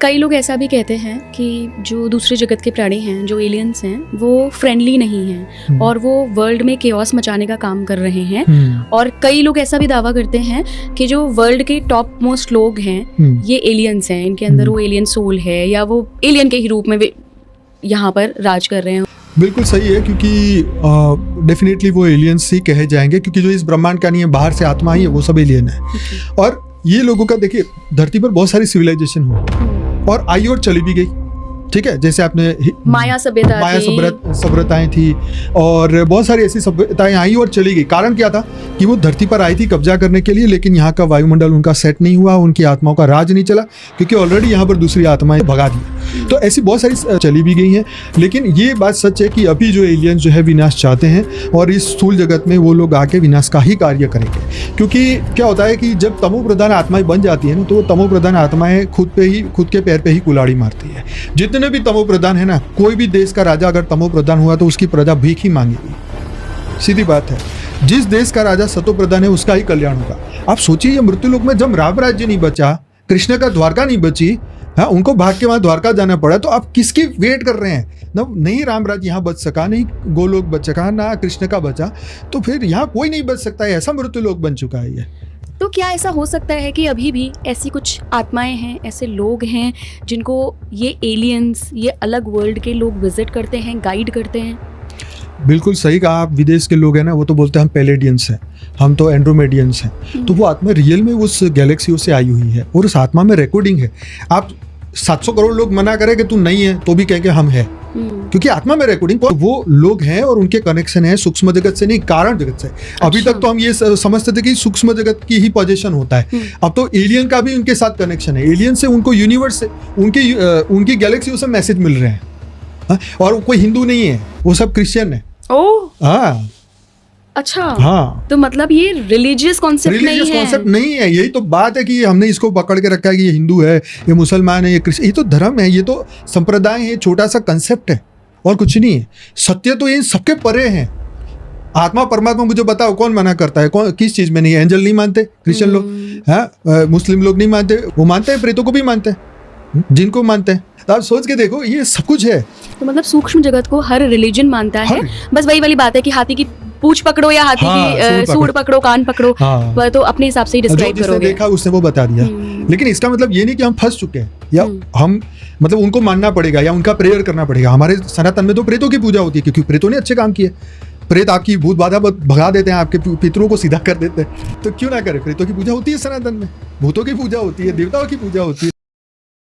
कई लोग ऐसा भी कहते हैं कि जो दूसरे जगत के प्राणी हैं, जो एलियंस हैं, वो फ्रेंडली नहीं हैं और वो वर्ल्ड में केओस मचाने का काम कर रहे हैं। और कई लोग ऐसा भी दावा करते हैं कि जो वर्ल्ड के टॉप मोस्ट लोग हैं ये एलियंस हैं, इनके अंदर वो एलियन सोल है या वो एलियन के ही रूप में यहाँ पर राज कर रहे हैं। बिल्कुल सही है, क्योंकि डेफिनेटली वो एलियंस ही कहे जाएंगे, क्योंकि जो इस ब्रह्मांड का नहीं है, बाहर से आत्मा ही है, वो सब एलियन है। और ये लोगों का देखिए, धरती पर बहुत सारी सिविलाइजेशन हुई और आई और चली भी गई, ठीक है। जैसे आपने माया सभ्यताएं थी और बहुत सारी ऐसी सभ्यताएं आई और चली गई। कारण क्या था कि वो धरती पर आई थी कब्जा करने के लिए, लेकिन यहाँ का वायुमंडल उनका सेट नहीं हुआ, उनकी आत्माओं का राज नहीं चला, क्योंकि ऑलरेडी यहाँ पर दूसरी आत्माएं भगा दी। तो ऐसी बहुत सारी चली भी गई हैं। लेकिन ये बात सच है कि अभी जो एलियंस जो है विनाश चाहते हैं और इस स्थूल जगत में वो लोग आके विनाश का ही कार्य करेंगे। क्योंकि क्या होता है कि जब तमो प्रधान आत्माएं बन जाती है ना, तो वो तमो प्रधान आत्माएं खुद के पैर पे ही कुल्हाड़ी मारती है। जितने भी तमो प्रधान है ना, कोई भी देश का राजा अगर तमो प्रधान हुआ तो उसकी प्रजा भीख ही मांगेगी, सीधी बात है। जिस देश का राजा सतो प्रधान है उसका ही कल्याण होगा। आप सोचिए, ये मृत्युलोक में जब राम राज्य नहीं बचा, कृष्ण का द्वारका नहीं बची, हाँ, उनको भाग के वहां द्वारका जाना पड़ा, तो आप किसकी वेट कर रहे हैं ना? नहीं राम राज्य यहाँ बच सका, नहीं गोलोक बच सका, ना कृष्ण का बचा, तो फिर यहाँ कोई नहीं बच सकता है। ऐसा मृत्युलोक बन चुका है ये। तो क्या ऐसा हो सकता है कि अभी भी ऐसी कुछ आत्माएं हैं, ऐसे लोग हैं जिनको ये एलियंस, ये अलग वर्ल्ड के लोग विजिट करते हैं, गाइड करते हैं? बिल्कुल सही कहा आप। विदेश के लोग हैं ना, वो तो बोलते हैं हम पेलेडियंस हैं, हम तो एंड्रोमेडियंस हैं। तो वो आत्मा रियल में उस गैलेक्सियों से आई हुई है और उस आत्मा में रिकॉर्डिंग है। आप 700 करोड़ लोग मना करें कि तू नहीं है तो भी कहेंगे हम हैं, क्योंकि आत्मा में रिकॉर्डिंग वो लोग हैं और उनके कनेक्शन है सूक्ष्म जगत से, नहीं कारण जगत से। अभी तक तो हम ये समझते थे कि सूक्ष्म जगत की ही पोजीशन होता है। अब तो एलियन का भी उनके साथ कनेक्शन है। एलियन से उनको यूनिवर्स से, उनकी गैलेक्सियों से मैसेज मिल रहे हैं। और कोई हिंदू नहीं है, वो सब क्रिश्चियन है। हाँ, अच्छा, हाँ, तो मतलब ये रिलीजियस कॉन्सेप्ट नहीं है। यही तो बात है कि हमने इसको पकड़ के रखा है कि ये हिंदू है, ये मुसलमान है, ये क्रिश्चियन। ये तो धर्म है, ये तो संप्रदाय है, छोटा सा कंसेप्ट है और कुछ नहीं है। सत्य तो ये सबके परे हैं। आत्मा परमात्मा मुझे बताओ, कौन मना करता है? कौन किस चीज में नहीं है? एंजल नहीं मानते क्रिश्चियन लोग, हाँ, मुस्लिम लोग नहीं मानते, वो मानते हैं प्रेतों को भी मानते हैं, जिनको मानते हैं। तो आप सोच के देखो, ये सब कुछ है। तो मतलब सूक्ष्म जगत को हर रिलीजन मानता है। बस वही वाली बात है कि हाथी की पूंछ पकड़ो या हाथी की सूंड पकड़ो, कान पकड़ो, तो अपने हिसाब से ही डिस्क्राइब करोगे। जिसने देखा उसने वो बता दिया। लेकिन इसका मतलब ये नहीं कि हम फंस चुके हैं या हम मतलब उनको मानना पड़ेगा या उनका प्रेयर करना पड़ेगा। हमारे सनातन में तो प्रेतों की पूजा होती है, क्योंकि प्रेतों ने अच्छे काम किए। प्रेत आपकी भूत बाधा भगा देते हैं, आपके पितरों को सीधा कर देते हैं। तो क्यों ना करें? प्रेतों की पूजा होती है सनातन में, भूतों की पूजा होती है, देवताओं की पूजा होती